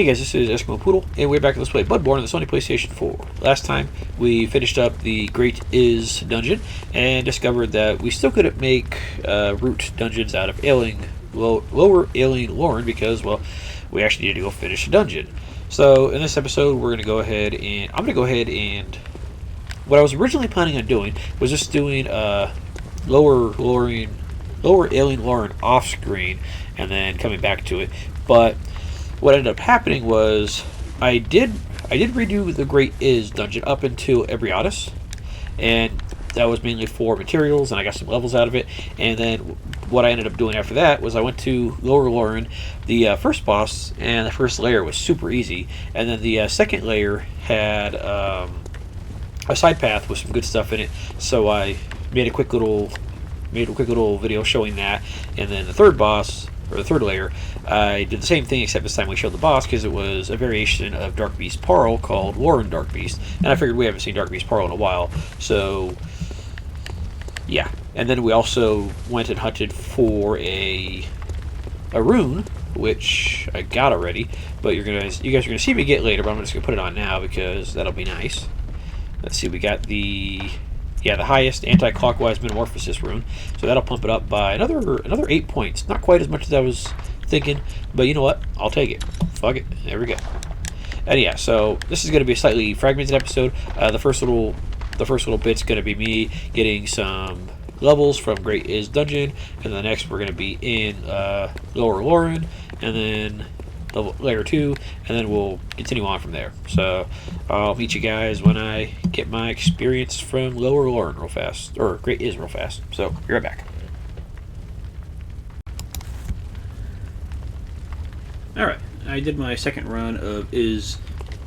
Hey guys, this is Eskimo Poodle, and we're back to Let's Play Bloodborne on the Sony PlayStation 4. Last time, we finished up the Great Is dungeon, and discovered that we still couldn't make root dungeons out of Ailing, lower Ailing Loran, because, well, we actually need to go finish a dungeon. So, in this episode, we're going to go ahead and... I'm going to go ahead and... What I was originally planning on doing was just doing lower Ailing Loran off-screen, and then coming back to it, but... What ended up happening was I did redo the Great Is dungeon up until Ebrietas, and that was mainly for materials, and I got some levels out of it. And then what I ended up doing after that was I went to Lower Loran, the first boss, and the first layer was super easy, and then the second layer had a side path with some good stuff in it. So I made a quick little video showing that, and then the third boss. Or the third layer, I did the same thing, except this time we showed the boss, because it was a variation of Dark Beast Parl called Loran Dark Beast, and I figured we haven't seen Dark Beast Parl in a while, so yeah. And then we also went and hunted for a rune, which I got already, but you guys are gonna see me get later, but I'm just gonna put it on now because that'll be nice. Let's see, we got the highest anti-clockwise metamorphosis rune, so that'll pump it up by another 8 points. Not quite as much as I was thinking, but you know what? I'll take it. Fuck it. There we go. And yeah, so this is going to be a slightly fragmented episode. The first little bit's going to be me getting some levels from Great Is dungeon, and the next we're going to be in Lower Loran, and then layer 2, and then we'll continue on from there. So I'll meet you guys when I get my experience from Lower Loran real fast, or Great Is real fast. So be right back. Alright, I did my second run of Is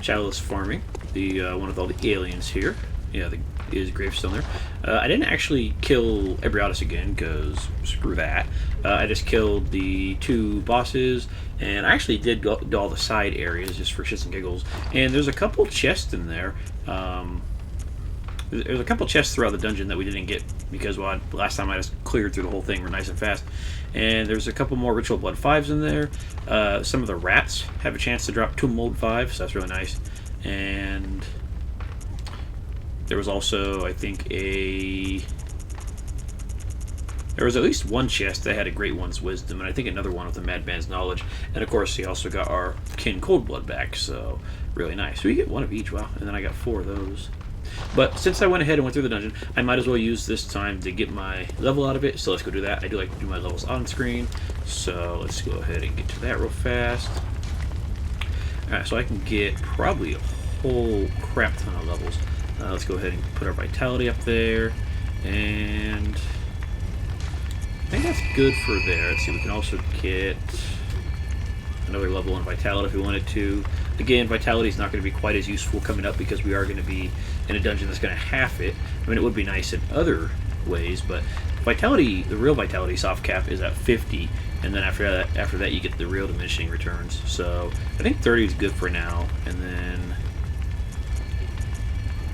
Chalice farming, the one with all the aliens here. Yeah, the Is gravestone there. I didn't actually kill Ebrietas again, because screw that. I just killed the 2 bosses, and I actually did do all the side areas just for shits and giggles. And there's a couple chests in there. There's a couple chests throughout the dungeon that we didn't get, because well, last time I just cleared through the whole thing nice and fast. And there's a couple more Ritual Blood 5s in there. Some of the rats have a chance to drop 2 Mold 5s, so that's really nice. And... there was also, I think, there was at least one chest that had a Great One's Wisdom, and I think another one with a Madman's Knowledge. And of course, he also got our Kin Cold Blood back, so really nice. So we get 1 of each, wow, and then I got 4 of those. But since I went ahead and went through the dungeon, I might as well use this time to get my level out of it, so let's go do that. I do like to do my levels on screen, so let's go ahead and get to that real fast. Alright, so I can get probably a whole crap ton of levels. Let's go ahead and put our vitality up there, and I think that's good for there. Let's see, we can also get another level in vitality if we wanted to. Again, vitality is not going to be quite as useful coming up because we are going to be in a dungeon that's going to half it. I mean, it would be nice in other ways, but vitality, the real vitality soft cap is at 50, and then after that you get the real diminishing returns. So I think 30 is good for now, and then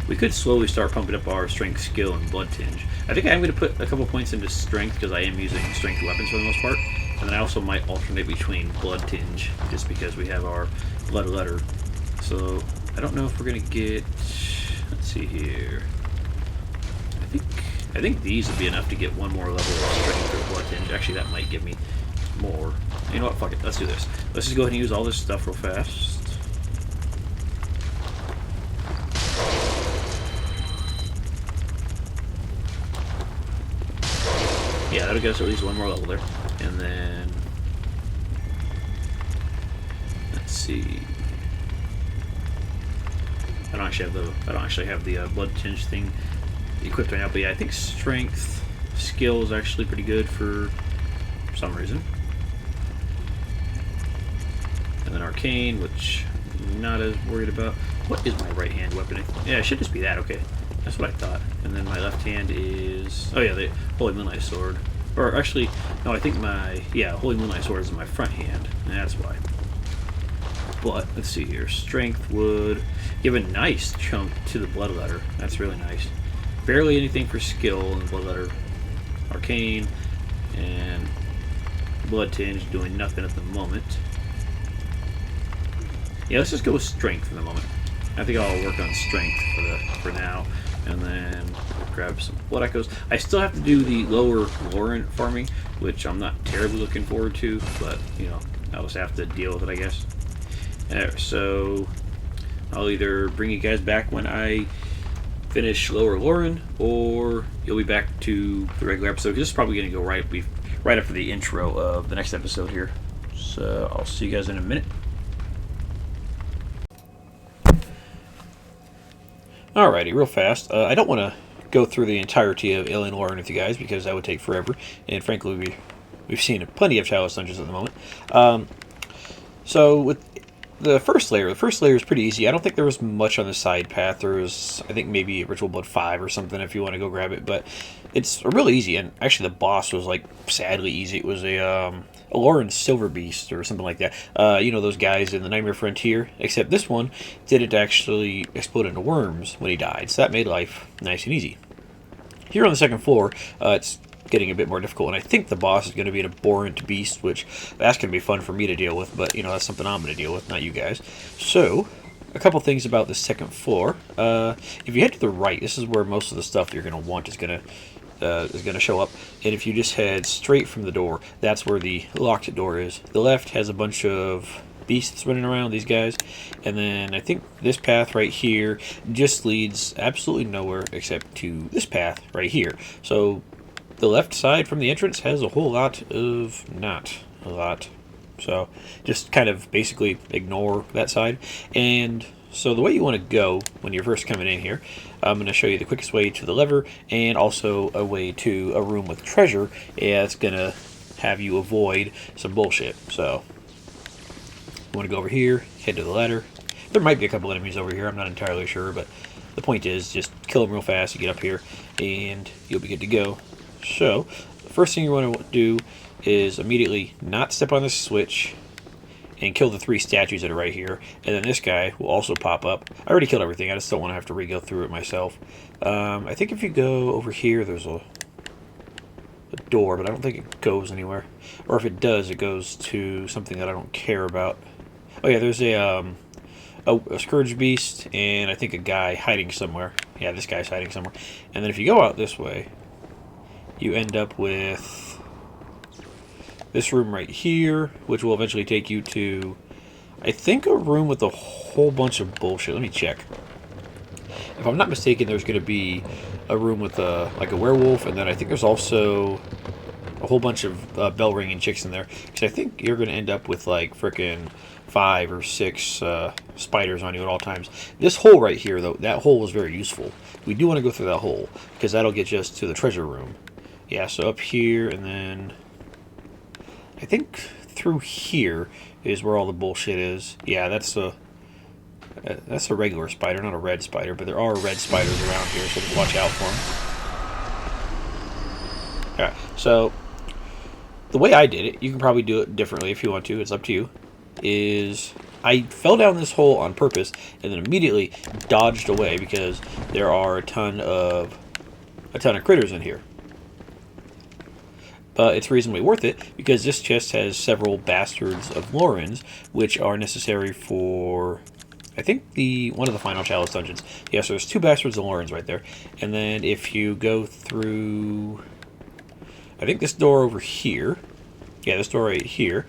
we could slowly start pumping up our strength, skill, and blood tinge. I think I'm going to put a couple points into strength because I am using strength weapons for the most part. And then I also might alternate between blood tinge just because we have our blood letter. So I don't know if we're going to get... let's see here. I think these would be enough to get 1 more level of strength or blood tinge. Actually, that might give me more. You know what? Fuck it. Let's do this. Let's just go ahead and use all this stuff real fast. Yeah, that'll get us at least 1 more level there. And then let's see. I don't actually have the blood tinge thing equipped right now, but yeah, I think strength skill is actually pretty good for some reason. And then arcane, which I'm not as worried about. What is my right hand weapon? Yeah, it should just be that. Okay. That's what I thought. And then my left hand is... oh yeah, the Holy Moonlight Sword. Or actually, no, I think my... yeah, Holy Moonlight Sword is in my front hand. And that's why. But, let's see here. Strength would give a nice chunk to the Blood Letter. That's really nice. Barely anything for skill in the Blood Letter. Arcane. And Blood Tinge doing nothing at the moment. Yeah, let's just go with strength for the moment. I think I'll work on strength for now, and then grab some blood echoes. I still have to do the lower Loran farming, which I'm not terribly looking forward to, but you know, I'll just have to deal with it, I guess. So I'll either bring you guys back when I finish lower Loran, or you'll be back to the regular episode. This is probably going to go right after the intro of the next episode here. So I'll see you guys in a minute. Alrighty, real fast. I don't want to go through the entirety of Ailing Loran with you guys because that would take forever, and frankly, we've seen plenty of Chalice Dungeons at the moment. So with the first layer is pretty easy. I don't think there was much on the side path. There was, I think, maybe Ritual Blood 5 or something if you want to go grab it, but it's really easy, and actually the boss was, like, sadly easy. It was a Loran Silver Beast or something like that. You know, those guys in the Nightmare Frontier, except this one didn't actually explode into worms when he died, so that made life nice and easy. Here on the second floor, it's getting a bit more difficult, and I think the boss is going to be an abhorrent beast, which that's going to be fun for me to deal with, but you know, that's something I'm going to deal with, not you guys. So a couple things about the second floor. If you head to the right, this is where most of the stuff you're going to want is going to show up, and if you just head straight from the door, that's where the locked door is. The left has a bunch of beasts running around, these guys, and then I think this path right here just leads absolutely nowhere except to this path right here. So the left side from the entrance has a whole lot of, not a lot, so just kind of basically ignore that side. And so the way you want to go when you're first coming in here, I'm going to show you the quickest way to the lever, and also a way to a room with treasure. Yeah, it's going to have you avoid some bullshit. So you want to go over here, head to the ladder. There might be a couple enemies over here, I'm not entirely sure, but the point is just kill them real fast, you get up here, and you'll be good to go. So the first thing you want to do is immediately not step on this switch and kill the 3 statues that are right here, and then this guy will also pop up. I already killed everything, I just don't want to have to re-go through it myself. I think if you go over here, there's a door, but I don't think it goes anywhere. Or if it does, it goes to something that I don't care about. Oh yeah, there's a Scourge Beast, and I think a guy hiding somewhere. Yeah, this guy's hiding somewhere. And then if you go out this way, you end up with this room right here, which will eventually take you to, I think, a room with a whole bunch of bullshit. Let me check. If I'm not mistaken, there's going to be a room with like a werewolf, and then I think there's also a whole bunch of bell-ringing chicks in there. Because I think you're going to end up with like frickin' 5 or 6 spiders on you at all times. This hole right here, though, that hole is very useful. We do want to go through that hole, because that'll get you us to the treasure room. Yeah, so up here, and then I think through here is where all the bullshit is. Yeah, that's a regular spider, not a red spider, but there are red spiders around here, so watch out for them. Alright, so the way I did it, you can probably do it differently if you want to, it's up to you, is I fell down this hole on purpose and then immediately dodged away because there are a ton of critters in here. It's reasonably worth it because this chest has several bastards of Lorans, which are necessary for, I think, one of the final Chalice Dungeons. Yeah, so there's 2 bastards of Lorans right there. And then if you go through, I think this door over here, yeah, this door right here,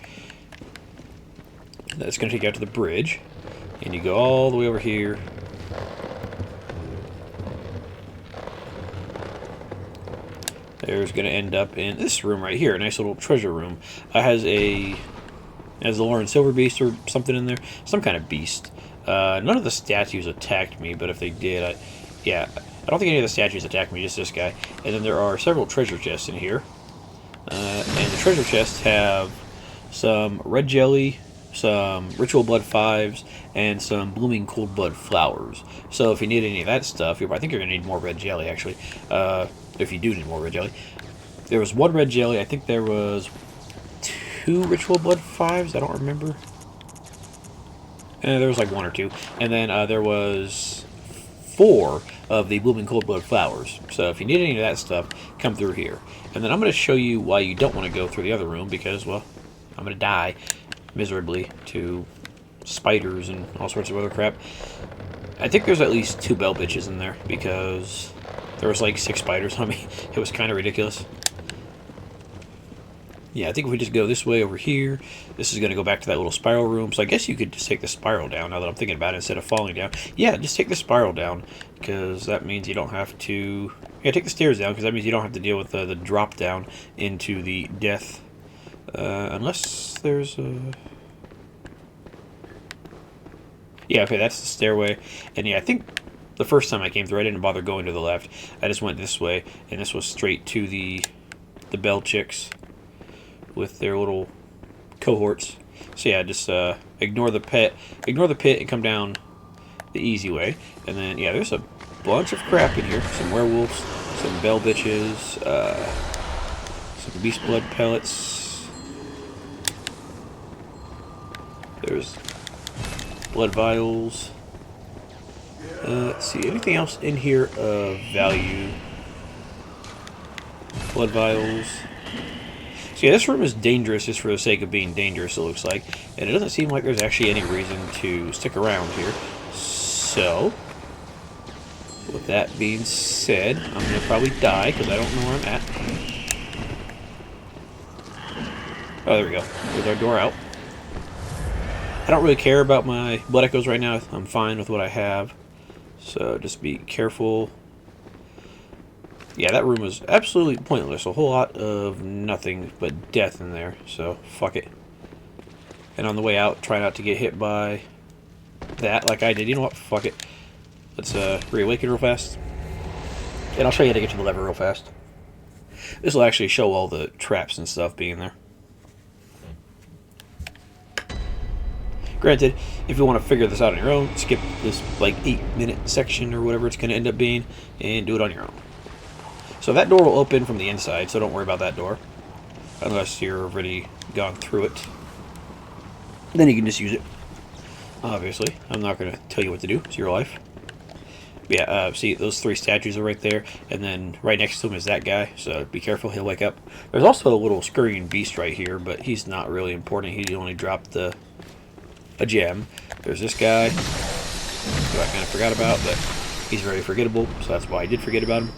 that's going to take you out to the bridge, and you go all the way over here. There's going to end up in this room right here, a nice little treasure room. Has the Loran Silver Beast or something in there, some kind of beast. None of the statues attacked me, but if they did, I don't think any of the statues attacked me, just this guy. And then there are several treasure chests in here, and the treasure chests have some red jelly, some Ritual Blood 5s, and some blooming cold blood flowers. So if you need any of that stuff, I think you're going to need more red jelly, actually. If you do need more red jelly. There was 1 red jelly. I think there was 2 Ritual Blood 5s. I don't remember. There was like 1 or 2. And then there was 4 of the blooming cold blood flowers. So if you need any of that stuff, come through here. And then I'm going to show you why you don't want to go through the other room because, well, I'm going to die miserably to spiders and all sorts of other crap. I think there's at least 2 bell bitches in there because there was like 6 spiders on me. It was kind of ridiculous. Yeah, I think if we just go this way over here, this is going to go back to that little spiral room. So I guess you could just take the spiral down now that I'm thinking about it instead of falling down. Yeah, just take the spiral down because that means you don't have to... Yeah, take the stairs down because that means you don't have to deal with the drop down into the death. Unless there's a... Yeah, okay, that's the stairway. And yeah, I think the first time I came through, I didn't bother going to the left. I just went this way, and this was straight to the bell chicks with their little cohorts. So yeah, just ignore the pit and come down the easy way. And then yeah, there's a bunch of crap in here. Some werewolves, some bell bitches, some beast blood pellets. There's blood vials. Let's see, anything else in here of value? Blood vials. So yeah, this room is dangerous just for the sake of being dangerous, it looks like. And it doesn't seem like there's actually any reason to stick around here. So, with that being said, I'm going to probably die because I don't know where I'm at. Oh, there we go. There's our door out. I don't really care about my blood echoes right now. I'm fine with what I have. So just be careful. Yeah, that room was absolutely pointless. A whole lot of nothing but death in there. So, fuck it. And on the way out, try not to get hit by that like I did. You know what? Fuck it. Let's reawaken real fast. And I'll show you how to get to the lever real fast. This will actually show all the traps and stuff being there. Granted, if you want to figure this out on your own, skip this like 8-minute section or whatever it's going to end up being and do it on your own. So that door will open from the inside, so don't worry about that door. Unless you're already gone through it. Then you can just use it. Obviously, I'm not going to tell you what to do. It's your life. But yeah, see, those 3 statues are right there. And then right next to him is that guy, so be careful, he'll wake up. There's also a little scurrying beast right here, but he's not really important. He only dropped a gem. There's this guy, who I kind of forgot about, but he's very forgettable, so that's why I did forget about him.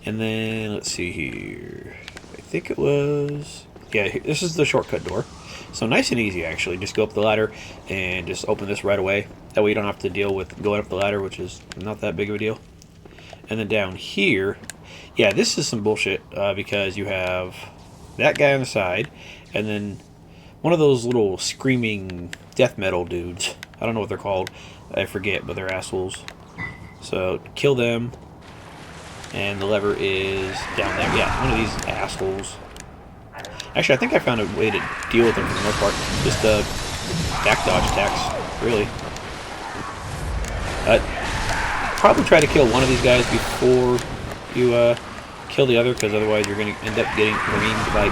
And then, let's see here. I think it was... Yeah, this is the shortcut door. So nice and easy, actually. Just go up the ladder and just open this right away. That way you don't have to deal with going up the ladder, which is not that big of a deal. And then down here... Yeah, this is some bullshit, because you have that guy on the side, and then one of those little screaming death metal dudes. I don't know what they're called. I forget, but they're assholes. So, kill them. And the lever is down there. Yeah, one of these assholes. Actually, I think I found a way to deal with them for the most part. Just back dodge attacks, really. Probably try to kill one of these guys before you kill the other, because otherwise you're going to end up getting reamed by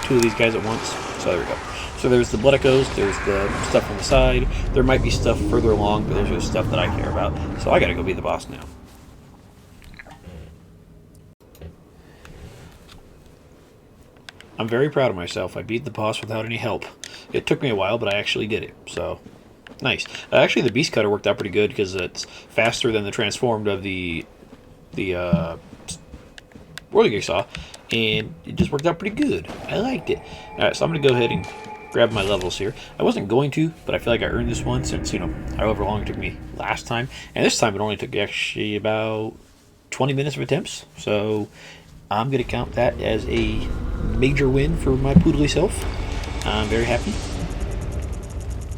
2 of these guys at once. So there we go. So there's the blood echoes, there's the stuff on the side. There might be stuff further along, but those are the stuff that I care about. So I gotta go be the boss now. I'm very proud of myself. I beat the boss without any help. It took me a while, but I actually did it. So, nice. Actually, the beast cutter worked out pretty good because it's faster than the transformed of the whirling jigsaw, and it just worked out pretty good. I liked it. All right, so I'm gonna go ahead and grab my levels here. I wasn't going to, but I feel like I earned this one since, you know, however long it took me last time. And this time it only took actually about 20 minutes of attempts. So I'm going to count that as a major win for my poodly self. I'm very happy.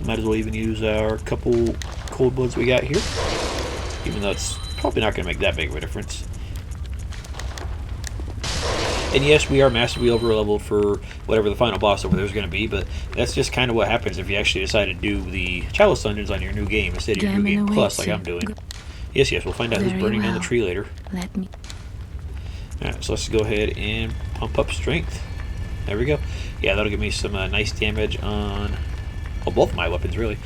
Might as well even use our couple cold bloods we got here, even though it's probably not going to make that big of a difference. And yes, we are massively over-leveled for whatever the final boss over there is going to be, but that's just kind of what happens if you actually decide to do the Chalice Dungeons on your new game instead of your new game plus, like I'm doing. Yes, we'll find out who's burning down the tree later. Alright, so let's go ahead and pump up strength. There we go. Yeah, that'll give me some nice damage on, well, both of my weapons, really.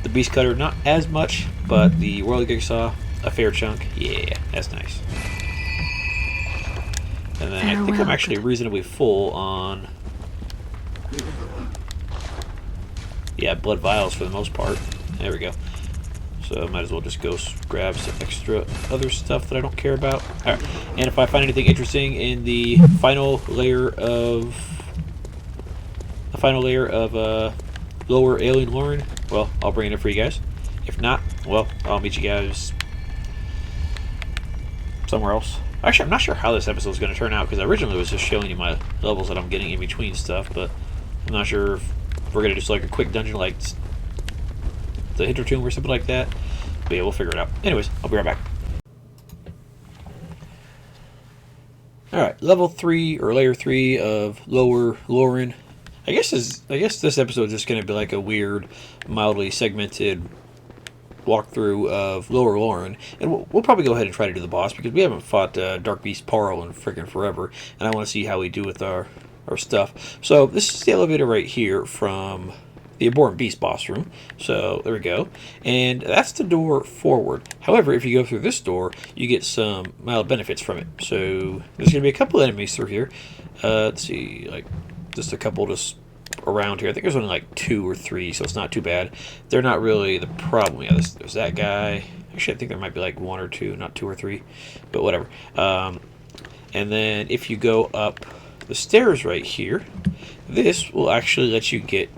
The Beast Cutter, not as much, but the Whirling Jigsaw, a fair chunk. Yeah, that's nice. And then I think I'm actually reasonably full on... yeah, blood vials for the most part. There we go. So might as well just go grab some extra other stuff that I don't care about. Alright, and if I find anything interesting in the final layer of lower Ailing Loran, well, I'll bring it in for you guys. If not, well, I'll meet you guys somewhere else. Actually, I'm not sure how this episode is going to turn out, because originally it was just showing you my levels that I'm getting in between stuff, but I'm not sure if we're going to do like a quick dungeon like the Hinter Tomb or something like that. But yeah, we'll figure it out. Anyways, I'll be right back. Alright, level 3 or layer 3 of lower Loran. I guess this episode is just going to be like a weird, mildly segmented walkthrough of lower Loran, and we'll probably go ahead and try to do the boss, because we haven't fought Dark Beast Parl in freaking forever, and I want to see how we do with our stuff. So this is the elevator right here from the Abhorrent Beast boss room. So there we go, and that's the door forward. However, if you go through this door, you get some mild benefits from it. So there's going to be a couple enemies through here. Let's see, like just a couple just around here. I think there's only like 2 or 3, so it's not too bad. They're not really the problem. Yeah, there's that guy. Actually, I think there might be like 1 or 2, not 2 or 3, but whatever. And then if you go up the stairs right here, this will actually let you get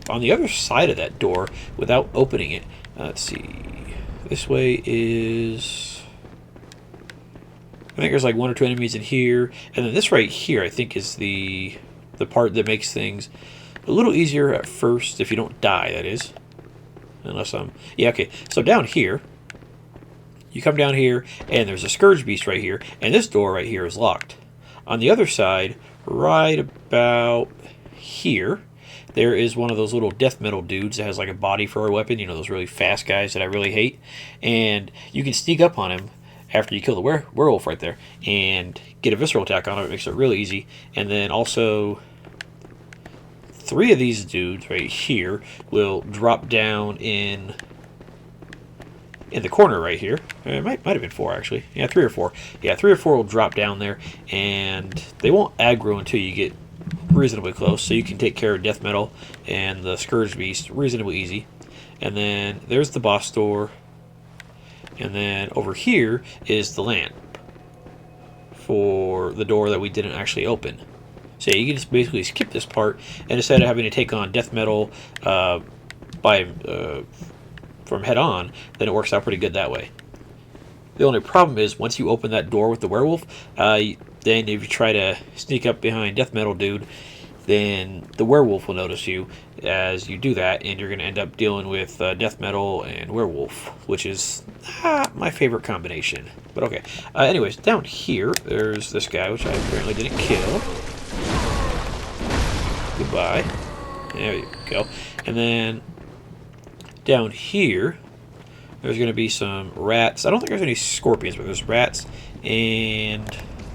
on the other side of that door without opening it. Let's see. This way is... I think there's like 1 or 2 enemies in here, and then this right here I think is the part that makes things a little easier at first, if you don't die, that is. Unless I'm... Yeah, okay. So down here, you come down here, and there's a Scourge Beast right here, and this door right here is locked. On the other side, right about here, there is one of those little death metal dudes that has like a body for a weapon. You know, those really fast guys that I really hate. And you can sneak up on him after you kill the werewolf right there and get a visceral attack on him. It makes it really easy. And then also 3 of these dudes right here will drop down in the corner right here. It might have been 4 actually. Yeah, 3 or 4. Yeah, 3 or 4 will drop down there, and they won't aggro until you get reasonably close, so you can take care of Death Metal and the Scourge Beast reasonably easy. And then there's the boss door, and then over here is the lamp for the door that we didn't actually open. So you can just basically skip this part, and instead of having to take on Death Metal from head on, then it works out pretty good that way. The only problem is once you open that door with the werewolf, then if you try to sneak up behind Death Metal dude, then the werewolf will notice you as you do that, and you're going to end up dealing with Death Metal and werewolf, which is my favorite combination. But okay. Anyways, down here, there's this guy, which I apparently didn't kill. Goodbye. There you go. And then down here, there's going to be some rats. I don't think there's any scorpions, but there's rats and...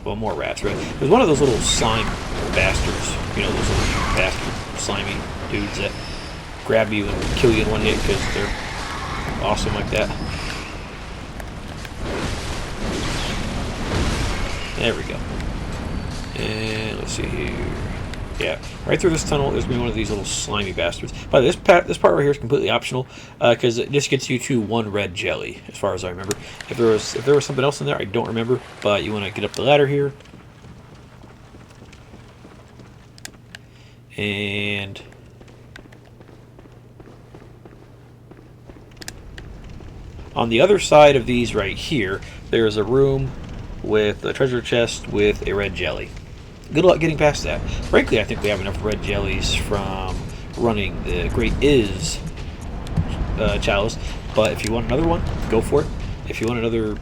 well, more rats, right? There's one of those little slime bastards. You know, those little bastard slimy dudes that grab you and kill you in one hit because they're awesome like that. There we go. And let's see here. Yeah, right through this tunnel there's going to be one of these little slimy bastards. But this part right here is completely optional because it just gets you to 1 red jelly, as far as I remember. If there was something else in there, I don't remember. But you want to get up the ladder here, and on the other side of these right here, there is a room with a treasure chest with a red jelly. Good luck getting past that. Frankly, I think we have enough red jellies from running the Great Is Chalice, but if you want another one, go for it. If you want another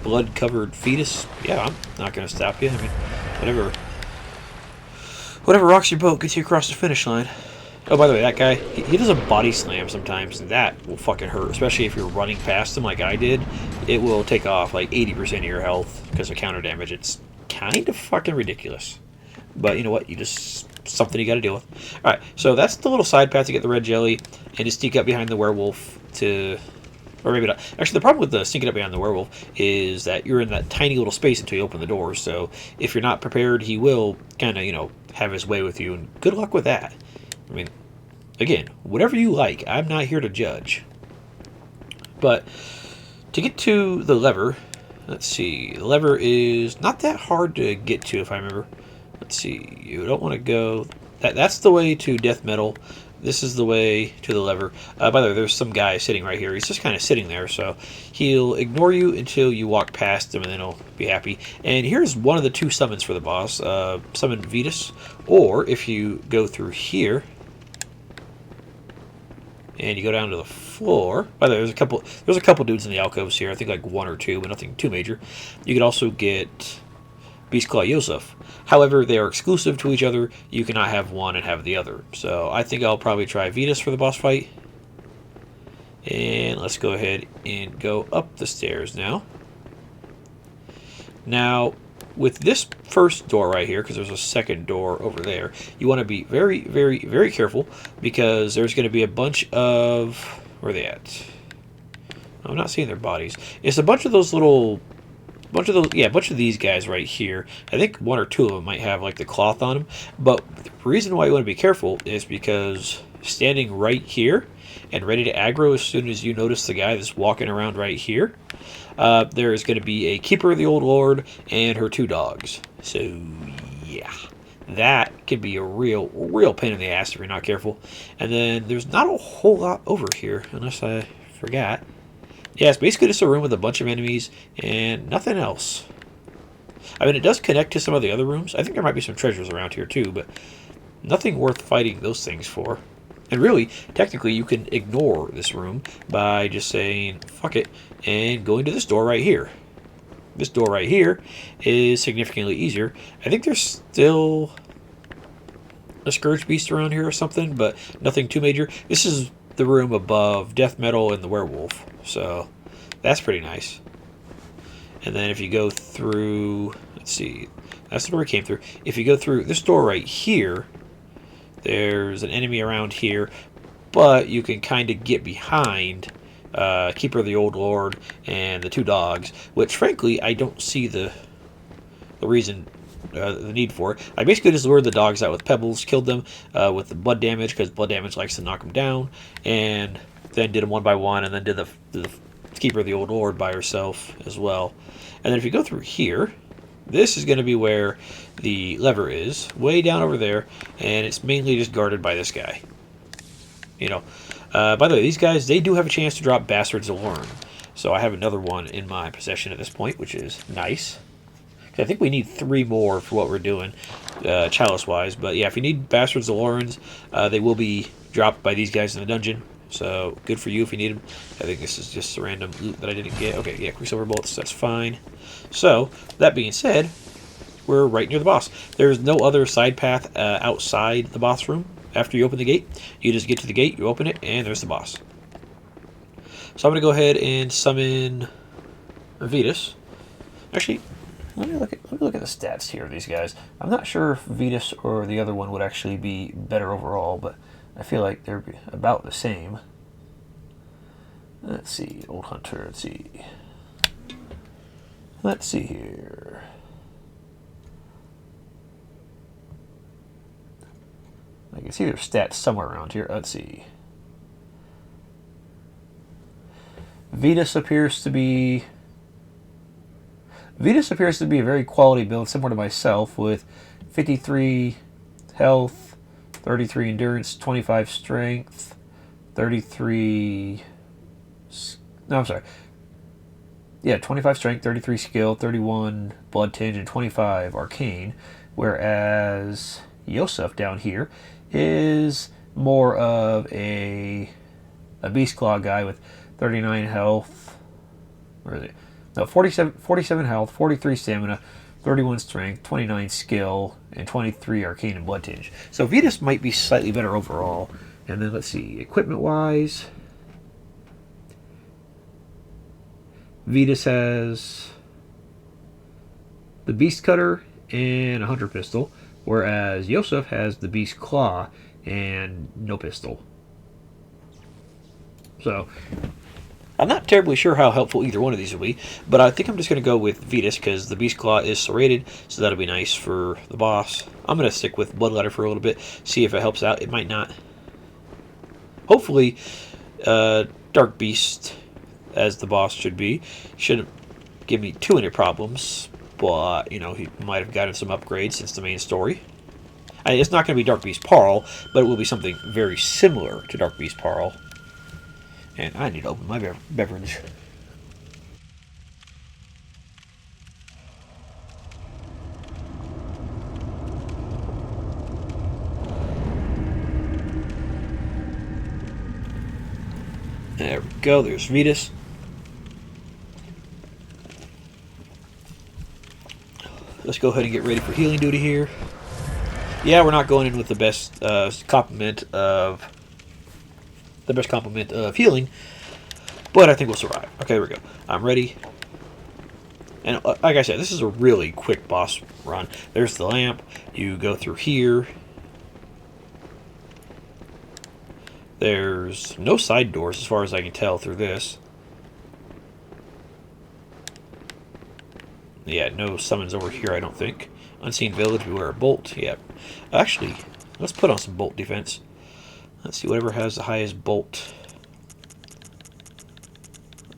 blood-covered fetus, yeah, I'm not going to stop you. I mean, whatever rocks your boat gets you across the finish line. Oh, by the way, that guy, he does a body slam sometimes, and that will fucking hurt, especially if you're running past him like I did. It will take off like 80% of your health because of counter damage. It's kind of fucking ridiculous. But you know what? Something you got to deal with. All right, so that's the little side path to get the red jelly, and to sneak up behind the werewolf to, or maybe not. Actually, the problem with the sneaking up behind the werewolf is that you're in that tiny little space until you open the door. So if you're not prepared, he will kind of, have his way with you, and good luck with that. I mean, Again, whatever you like. I'm not here to judge. But to get to the lever, let's see. The lever is not that hard to get to, if I remember. Let's see. You don't want to go... That's the way to death metal. This is the way to the lever. By the way, there's some guy sitting right here. He's just kind of sitting there, so he'll ignore you until you walk past him, and then he'll be happy. And here's one of the 2 summons for the boss. Summon Vetus, or if you go through here, and you go down to the floor. By the way, there's a couple dudes in the alcoves here. I think like 1 or 2, but nothing too major. You could also get Beastclaw Yosef. However, they are exclusive to each other. You cannot have one and have the other. So I think I'll probably try Vetus for the boss fight. And let's go ahead and go up the stairs now. Now, with this first door right here, because there's a second door over there, you want to be very, very, very careful, because there's going to be a bunch of... Where are they at? I'm not seeing their bodies. It's a bunch of those little... a bunch of these guys right here. I think 1 or 2 of them might have like the cloth on them. But the reason why you want to be careful is because standing right here and ready to aggro as soon as you notice the guy that's walking around right here, there is going to be a Keeper of the Old Lord and her 2 dogs. So yeah, that can be a real pain in the ass if you're not careful. And then there's not a whole lot over here, unless I forgot. Yeah, it's basically just a room with a bunch of enemies and nothing else. I mean, it does connect to some of the other rooms. I think there might be some treasures around here too, but nothing worth fighting those things for. And really, technically, you can ignore this room by just saying, fuck it, and going to this door right here. This door right here is significantly easier. I think there's still a Scourge Beast around here or something, but nothing too major. This is the room above Death Metal and the Werewolf. So that's pretty nice. And then if you go through, let's see, that's the door we came through. If you go through this door right here, there's an enemy around here, but you can kind of get behind Keeper of the Old Lord and the 2 dogs, which frankly I don't see the reason, the need for it. I basically just lured the dogs out with pebbles, killed them with the blood damage, because blood damage likes to knock them down, and then did them 1 by 1, and then did the Keeper of the Old Lord by herself as well. And then if you go through here, this is going to be where the lever is, way down over there, and it's mainly just guarded by this guy. You know, by the way, these guys, they do have a chance to drop Bastards of Loran. So I have another one in my possession at this point, which is nice. I think we need 3 more for what we're doing, chalice-wise. But yeah, if you need Bastards of Loran, they will be dropped by these guys in the dungeon. So good for you if you need them. I think this is just a random loot that I didn't get. Okay, yeah, Quicksilver Bolts, that's fine. So, that being said, we're right near the boss. There's no other side path outside the boss room after you open the gate. You just get to the gate, you open it, and there's the boss. So I'm going to go ahead and summon Vetus. Actually, let me look at the stats here of these guys. I'm not sure if Vetus or the other one would actually be better overall, but I feel like they're about the same. Let's see, Old Hunter, let's see. Let's see here. I can see their stats somewhere around here. Let's see. Vetus appears to be a very quality build, similar to myself, with 53 health, 33 endurance, 25 strength, 33... No, I'm sorry. Yeah, 25 strength, 33 skill, 31 blood tinge, and 25 arcane. Whereas Yosef down here is more of a beast claw guy with 39 health. Where is it? No, 47 health, 43 stamina, 31 strength, 29 skill, and 23 arcane and blood tinge. So Vetus might be slightly better overall. And then let's see, equipment-wise, Vetus has the Beast Cutter and a Hunter Pistol, whereas Yosef has the Beast Claw and no pistol. So I'm not terribly sure how helpful either one of these will be, but I think I'm just going to go with Vetus because the Beast Claw is serrated, so that'll be nice for the boss. I'm going to stick with Bloodletter for a little bit, see if it helps out. It might not. Hopefully, Dark Beast, as the boss should be, shouldn't give me too many problems. But, you know, he might have gotten some upgrades since the main story. It's not going to be Dark Beast Parl, but it will be something very similar to Dark Beast Parl. And I need to open my beverage. There we go, there's Vetus. Let's go ahead and get ready for healing duty here. Yeah, we're not going in with the best complement of healing, but I think we'll survive. Okay, there we go. I'm ready. And like I said, this is a really quick boss run. There's the lamp. You go through here. There's no side doors as far as I can tell through this. Yeah, no summons over here, I don't think. Unseen Village, beware a bolt. Yep. Actually, let's put on some bolt defense. Let's see, whatever has the highest bolt.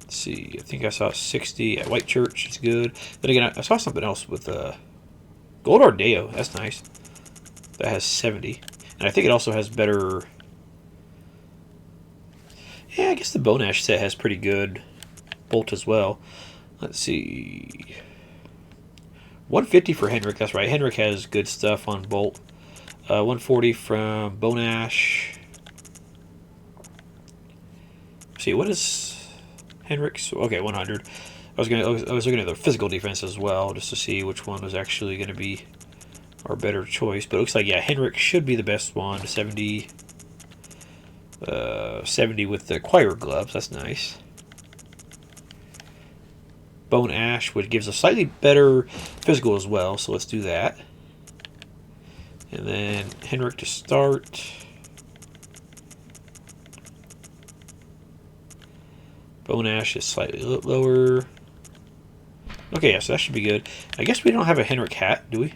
Let's see, I think I saw 60 at White Church. It's good. Then again, I saw something else with Gold Ardeo. That's nice. That has 70. And I think it also has better... Yeah, I guess the Bone Ash set has pretty good bolt as well. Let's see. 150 for Henrik, that's right. Henrik has good stuff on bolt. 140 from Bone Ash. Let's see, what is Henrik's? Okay, 100. I was looking at the physical defense as well, just to see which one was actually going to be our better choice. But it looks like, yeah, Henrik should be the best one. 70. 70 with the Choir Gloves, that's nice. Bone Ash, which gives a slightly better physical as well, so let's do that. And then Henrik to start. Bone Ash is slightly lower. Okay, yeah, so that should be good. I guess we don't have a Henrik hat, do we?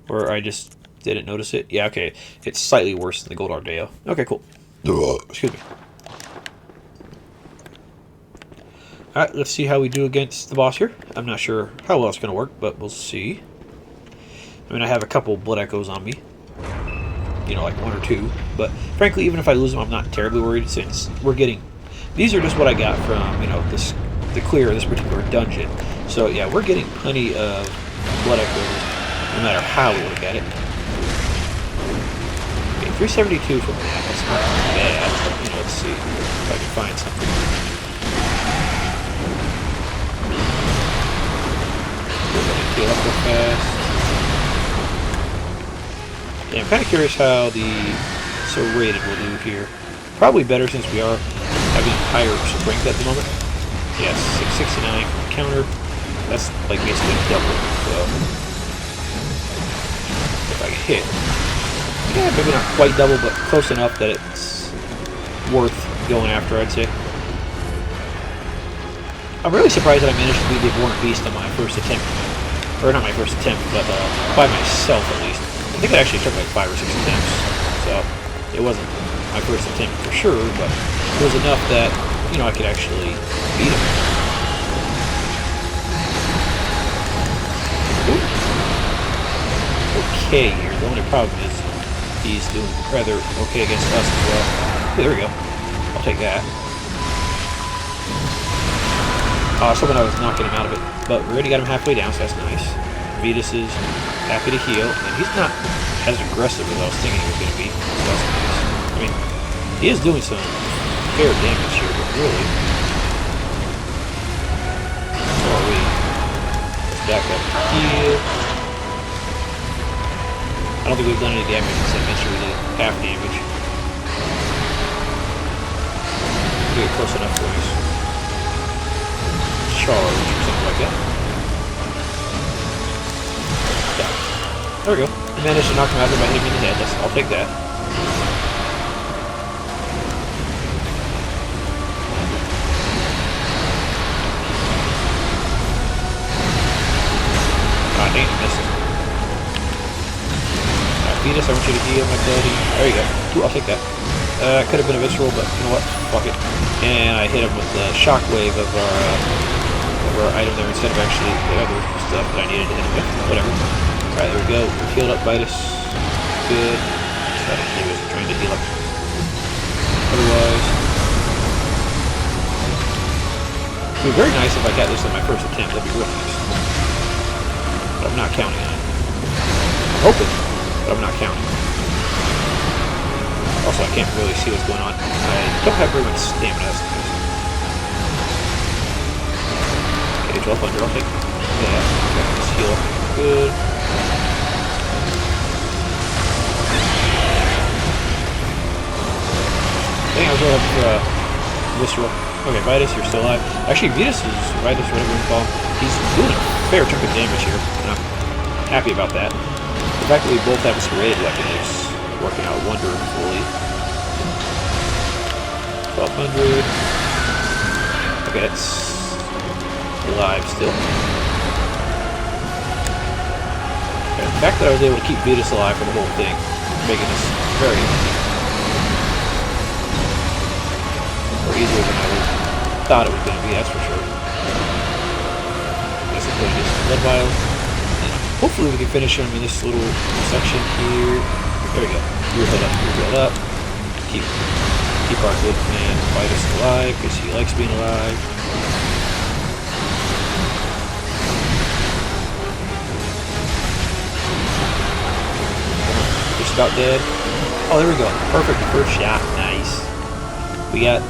Or I just didn't notice it. Yeah, okay. It's slightly worse than the Gold Ardeo. Okay, cool. Excuse me. Alright, let's see how we do against the boss here. I'm not sure how well it's going to work, but we'll see. I mean, I have a couple Blood Echoes on me. You know, like 1 or 2. But frankly, even if I lose them, I'm not terribly worried since we're getting... These are just what I got from, you know, the clear of this particular dungeon. So, yeah, we're getting plenty of Blood Echoes, no matter how we look at it. 372 from that. That's not bad. You know, let's see if I can find something. Heal up real fast. Yeah, I'm kind of curious how the Serrated will do here. Probably better since we are having higher strength at the moment. Yes, 669 from the counter. That's like basically double. So if I can hit. Yeah, maybe not quite double, but close enough that it's worth going after, I'd say. I'm really surprised that I managed to beat the Abhorrent Beast on my first attempt. Or not my first attempt, but by myself at least. I think it actually took like 5 or 6 attempts. So it wasn't my first attempt for sure, but it was enough that, you know, I could actually beat him. Ooh. Okay here. The only problem is he's doing rather okay against us as well. Okay, there we go. I'll take that. Someone I was knocking him out of it. But we already got him halfway down, so that's nice. Vetus is happy to heal, and he's not as aggressive as I was thinking he was going to be. So that's nice. I mean, he is doing some fair damage here, but really... Oh, let's back up here. I don't think we've done any damage since I mentioned we did half damage. We'll get close enough for us. Charge or something like that. Yeah. There we go. I managed to knock him out by hitting him in the head. I'll take that. Ah, dang, I missed him. Fetus, I want you to heal my buddy. There you go. Ooh, I'll take that. Could have been a visceral, but you know what? Fuck it. And I hit him with the shockwave of our item there instead of actually the other stuff that I needed to hit him with. Whatever. Alright, there we go. Healed up Vitus. Good. So he was trying to heal up. Otherwise, it would be very nice if I got this on my first attempt. That'd be real nice. But I'm not counting on it. I'm hoping, but I'm not counting. Also, I can't really see what's going on. I don't have very much stamina. Okay, 1200, I'll take. Yeah, okay, let's heal up. Good. Dang, I was going up for visceral. Okay, Vitus, you're still alive. Actually, Vitus, whatever you call him, he's doing a fair chunk of damage here, and I'm happy about that. The fact that we both have a serrated weapon is working out wonderfully. 1200. Okay, that's alive still. Okay, the fact that I was able to keep Vitus alive for the whole thing, making this very easier than I thought it was going to be, that's for sure. I guess I'm going to get some blood vials. And hopefully we can finish him in this little section here. There we go. You're healed up. Keep our good man Vitus alive, because he likes being alive. Just about dead. Oh, there we go. Perfect first shot. Nice. We got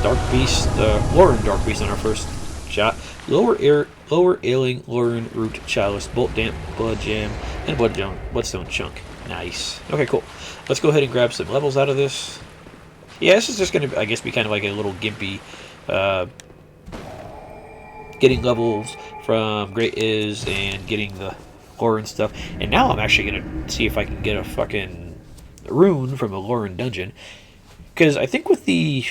Dark Beast, Loran Dark Beast on our first shot. Lower Ailing, Loran Root Chalice, Bolt Damp, Blood Jam, and Bloodstone Chunk. Nice. Okay, cool. Let's go ahead and grab some levels out of this. Yeah, this is just going to, I guess, be kind of like a little gimpy, getting levels from Great Is and getting the Loran stuff. And now I'm actually going to see if I can get a fucking rune from a Loran dungeon. Because I think with the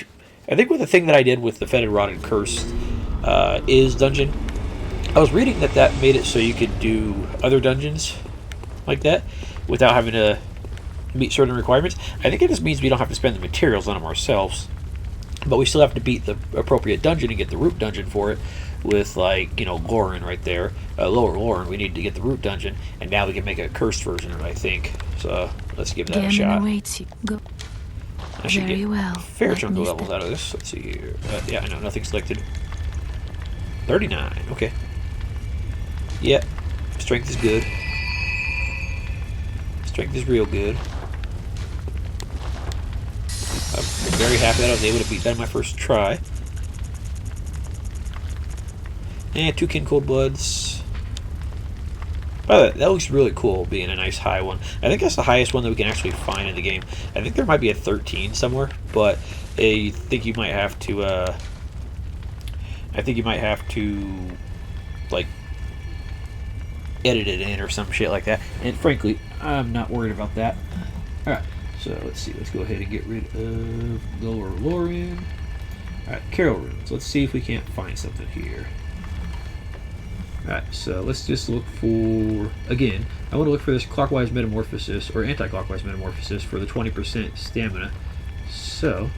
thing that I did with the Fetid, Rotted, Cursed Is dungeon, I was reading that made it so you could do other dungeons like that without having to meet certain requirements. I think it just means we don't have to spend the materials on them ourselves, but we still have to beat the appropriate dungeon and get the root dungeon for it with, like, you know, Loran right there. Lower Loran, we need to get the root dungeon, and now we can make a cursed version of it, I think. So let's give that a shot. I should get a fair chunk of levels out of this. Let's see here. Yeah, I know, nothing selected. 39, okay. Yeah, strength is good. Strength is real good. I'm very happy that I was able to beat that in my first try. And 2 Kin Cold Bloods. By the way, that looks really cool, being a nice high one. I think that's the highest one that we can actually find in the game. I think there might be a 13 somewhere, but I think you might have to, like, edit it in or some shit like that. And frankly, I'm not worried about that. Alright, so let's see. Let's go ahead and get rid of Lower Loran. Alright, Carry Rune. So let's see if we can't find something here. Alright, so let's just look for, again, I want to look for this clockwise metamorphosis, or anti-clockwise metamorphosis for the 20% stamina. So,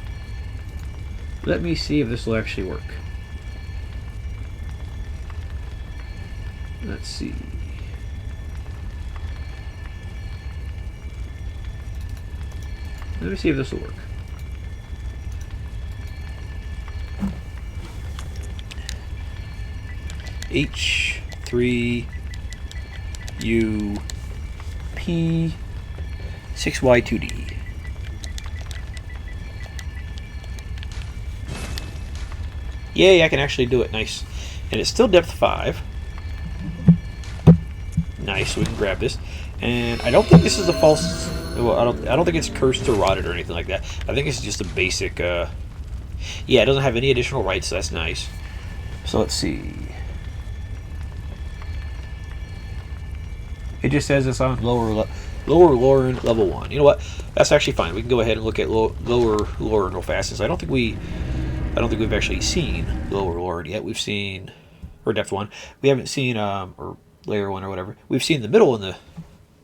let me see if this will actually work. Let's see. Let me see if this will work. H3 U P 6Y2D. Yay, I can actually do it. Nice. And it's still depth 5. Nice, so we can grab this. And I don't think this is a false... Well, I don't think it's cursed or rotted or anything like that. I think it's just a basic... Yeah, it doesn't have any additional rights, so that's nice. So let's see... It just says it's on lower Loran level 1. You know what? That's actually fine. We can go ahead and look at lower Loran real fast. Since I don't think we've actually seen lower Loran yet. We've seen, or depth 1. We haven't seen or layer 1 or whatever. We've seen the middle in the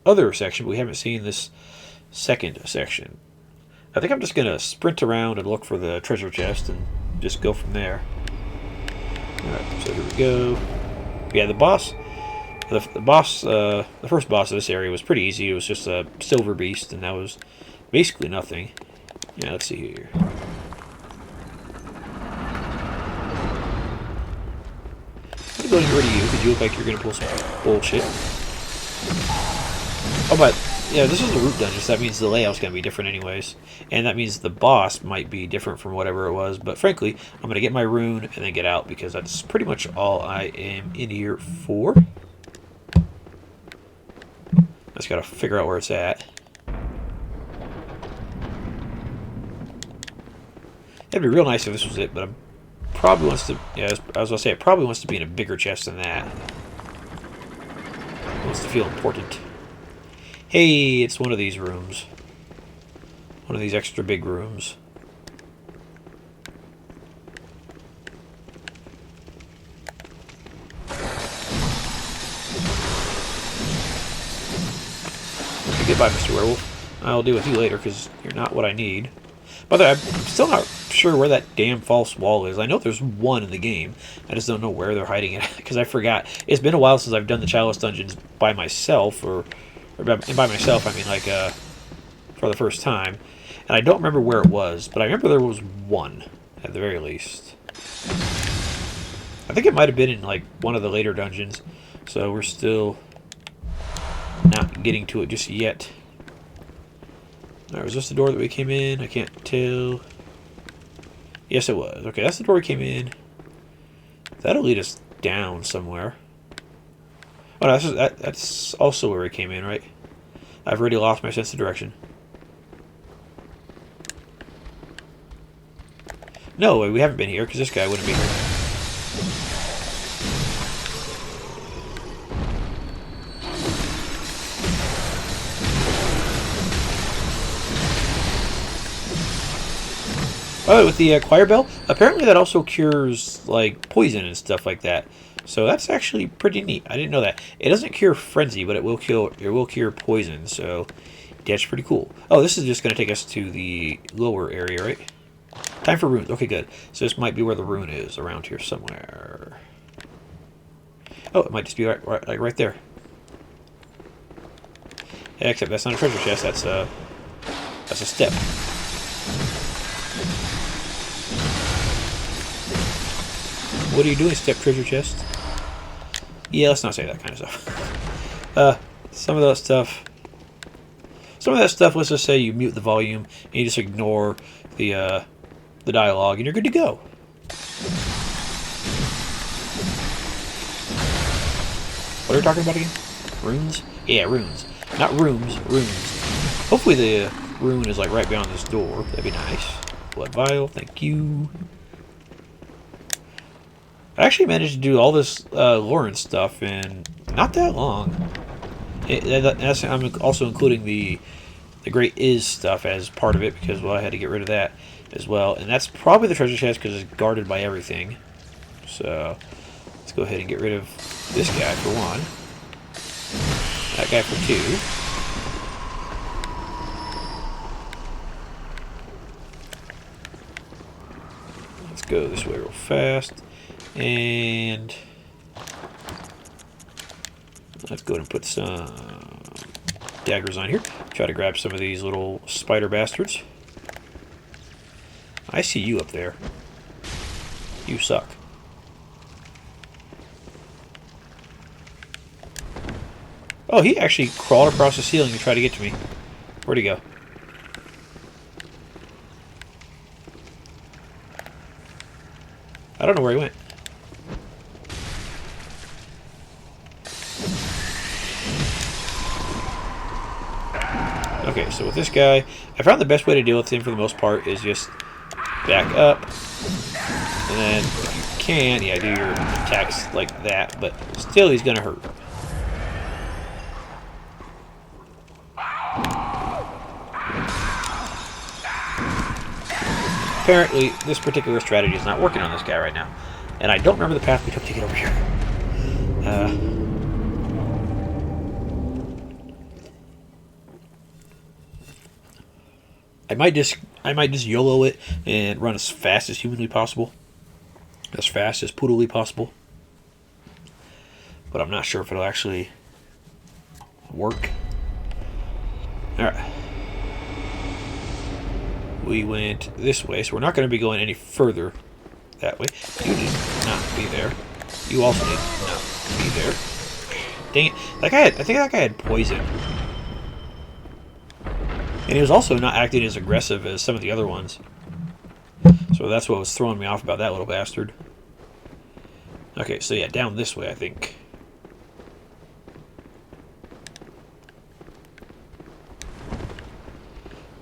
other section, but we haven't seen this second section. I think I'm just going to sprint around and look for the treasure chest and just go from there. Alright, so here we go. Yeah, the boss... the first boss of this area was pretty easy. It was just a silver beast, and that was basically nothing. Yeah, let's see here. I'm going to go and get rid of you, because you look like you're going to pull some bullshit. Oh, but, yeah, this is the root dungeon, so that means the layout's going to be different anyways. And that means the boss might be different from whatever it was. But frankly, I'm going to get my rune and then get out, because that's pretty much all I am in here for. I just got to figure out where it's at. It'd be real nice if this was it, but I'm probably wants to, yeah, I was going to say, it probably wants to be in a bigger chest than that. It wants to feel important. Hey, it's one of these rooms. One of these extra big rooms. Goodbye, Mr. Werewolf. I'll deal with you later, because you're not what I need. By the way, I'm still not sure where that damn false wall is. I know there's one in the game. I just don't know where they're hiding it, because I forgot. It's been a while since I've done the Chalice Dungeons by myself, and by myself I mean like for the first time. And I don't remember where it was, but I remember there was one, at the very least. I think it might have been in like one of the later dungeons, so we're still not getting to it just yet. Alright, was this the door that we came in? I can't tell. Yes, it was. Okay, that's the door we came in. That'll lead us down somewhere. Oh, no, that's also where we came in, right? I've already lost my sense of direction. No, we haven't been here, because this guy wouldn't be here. Oh, with the choir bell, apparently that also cures like poison and stuff like that. So that's actually pretty neat. I didn't know that. It doesn't cure frenzy, but it will cure poison. So that's pretty cool. Oh, this is just going to take us to the lower area, right? Time for runes. Okay, good. So this might be where the rune is, around here somewhere. Oh, it might just be right there. Except that's not a treasure chest. That's a step. What are you doing, step treasure chest? Yeah, let's not say that kind of stuff. Some of that stuff, let's just say you mute the volume and you just ignore the dialogue and you're good to go. What are we talking about again? Runes? Yeah, runes. Not rooms, runes. Hopefully the rune is like right beyond this door. That'd be nice. Blood vial, thank you. I actually managed to do all this Loran stuff in not that long. I'm also including the Great Is stuff as part of it because, well, I had to get rid of that as well. And that's probably the treasure chest because it's guarded by everything. So let's go ahead and get rid of this guy for one. That guy for two. Let's go this way real fast. And let's go ahead and put some daggers on here. Try to grab some of these little spider bastards. I see you up there. You suck. Oh, he actually crawled across the ceiling to try to get to me. Where'd he go? I don't know where he went. Okay, so with this guy, I found the best way to deal with him for the most part is just back up, and then if you can, yeah, do your attacks like that, but still he's gonna hurt. Apparently, this particular strategy is not working on this guy right now, and I don't remember the path we took to get over here. I might just I might just YOLO it and run as fast as humanly possible. As fast as poodly possible. But I'm not sure if it'll actually work. Alright. We went this way, so we're not going to be going any further that way. You need not be there. You also need not be there. Dang it. I think that guy had poison. And he was also not acting as aggressive as some of the other ones. So that's what was throwing me off about that little bastard. Okay, so yeah, down this way, I think.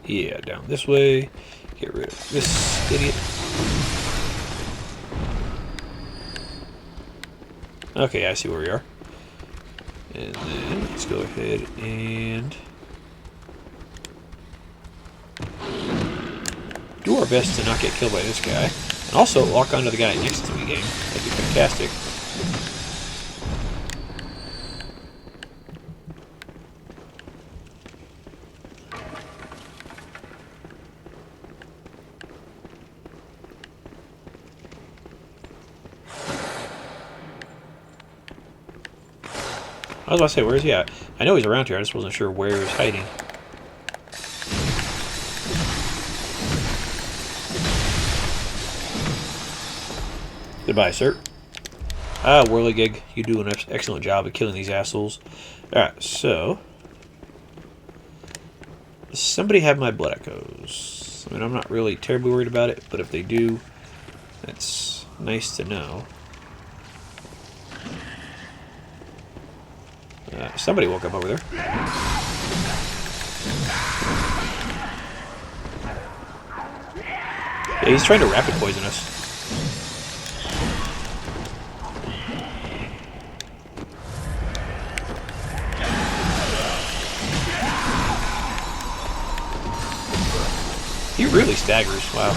Yeah, down this way. Get rid of this idiot. Okay, I see where we are. And then let's go ahead and do our best to not get killed by this guy. And also lock onto the guy next to me, gang. That'd be fantastic. I was about to say, where is he at? I know he's around here, I just wasn't sure where he's hiding. Goodbye, sir. Ah, Whirligig, you do an excellent job of killing these assholes. Alright, so does somebody have my blood echoes? I mean, I'm not really terribly worried about it, but if they do, that's nice to know. Somebody woke up over there. Yeah, he's trying to rapid poison us. He really staggers. Wow.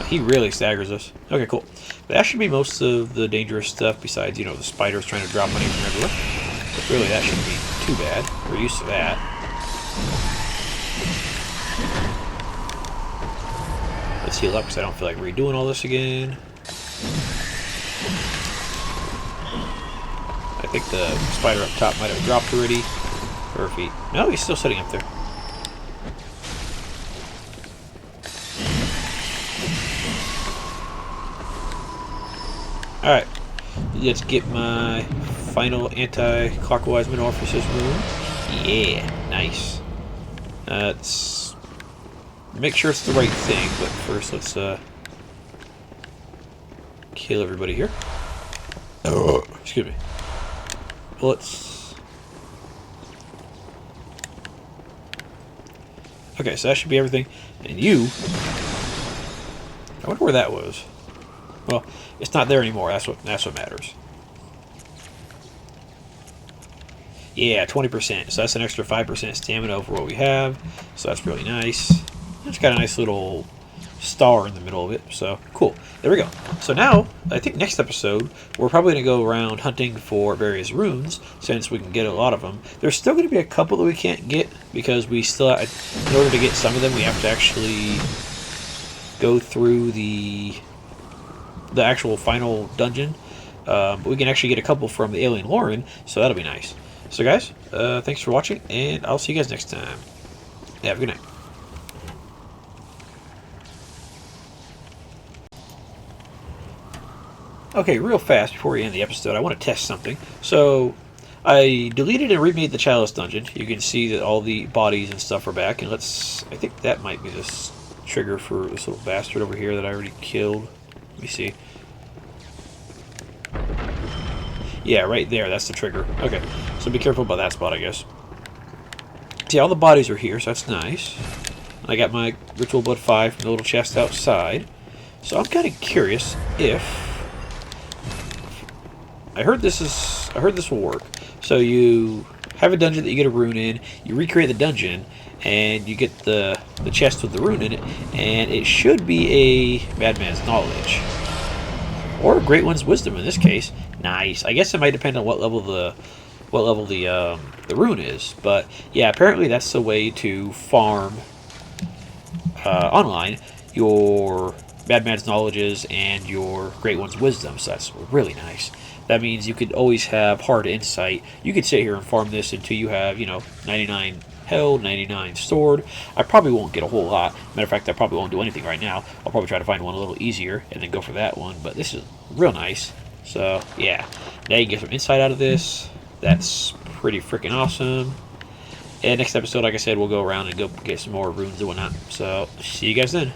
He really staggers us. Okay, cool. That should be most of the dangerous stuff besides, you know, the spiders trying to drop money from everywhere. But really, that shouldn't be too bad. We're used to that. Let's heal up because I don't feel like redoing all this again. I think the spider up top might have dropped already. Or if he... No, he's still sitting up there. Alright, let's get my final anti-clockwise metamorphosis rune. Yeah, nice. Let's make sure it's the right thing, but first let's kill everybody here. Oh, excuse me. Bullets. Okay, so that should be everything. And you... I wonder where that was. Well, it's not there anymore. That's what matters. Yeah, 20%. So that's an extra 5% stamina over what we have. So that's really nice. It's got a nice little star in the middle of it. So cool. There we go. So now, I think next episode, we're probably going to go around hunting for various runes, since we can get a lot of them. There's still going to be a couple that we can't get, because we still, in order to get some of them, we have to actually go through the actual final dungeon, but we can actually get a couple from the Ailing Loran, so that'll be nice. So guys, thanks for watching, and I'll see you guys next time. Have a good night. Okay, real fast before we end the episode, I want to test something. So I deleted and remade the Chalice Dungeon. You can see that all the bodies and stuff are back, and I think that might be this trigger for this little bastard over here that I already killed. Let me see. Yeah, right there. That's the trigger. Okay, so be careful about that spot, I guess. See, all the bodies are here, so that's nice. I got my Ritual Blood 5 from the little chest outside. So I'm kind of curious if... I heard this will work. So you have a dungeon that you get a rune in, you recreate the dungeon, and you get the chest with the rune in it, and it should be a Madman's Knowledge. Or a Great One's Wisdom in this case. Nice. I guess it might depend on what level the rune is. But yeah, apparently that's the way to farm online your Madman's Knowledges and your Great One's Wisdom, so that's really nice. That means you could always have hard insight. You could sit here and farm this until you have, 99 held, 99 stored. I probably won't get a whole lot. Matter of fact, I probably won't do anything right now. I'll probably try to find one a little easier and then go for that one. But this is real nice. So, yeah. Now you can get some insight out of this. That's pretty freaking awesome. And next episode, like I said, we'll go around and go get some more runes and whatnot. So, see you guys then.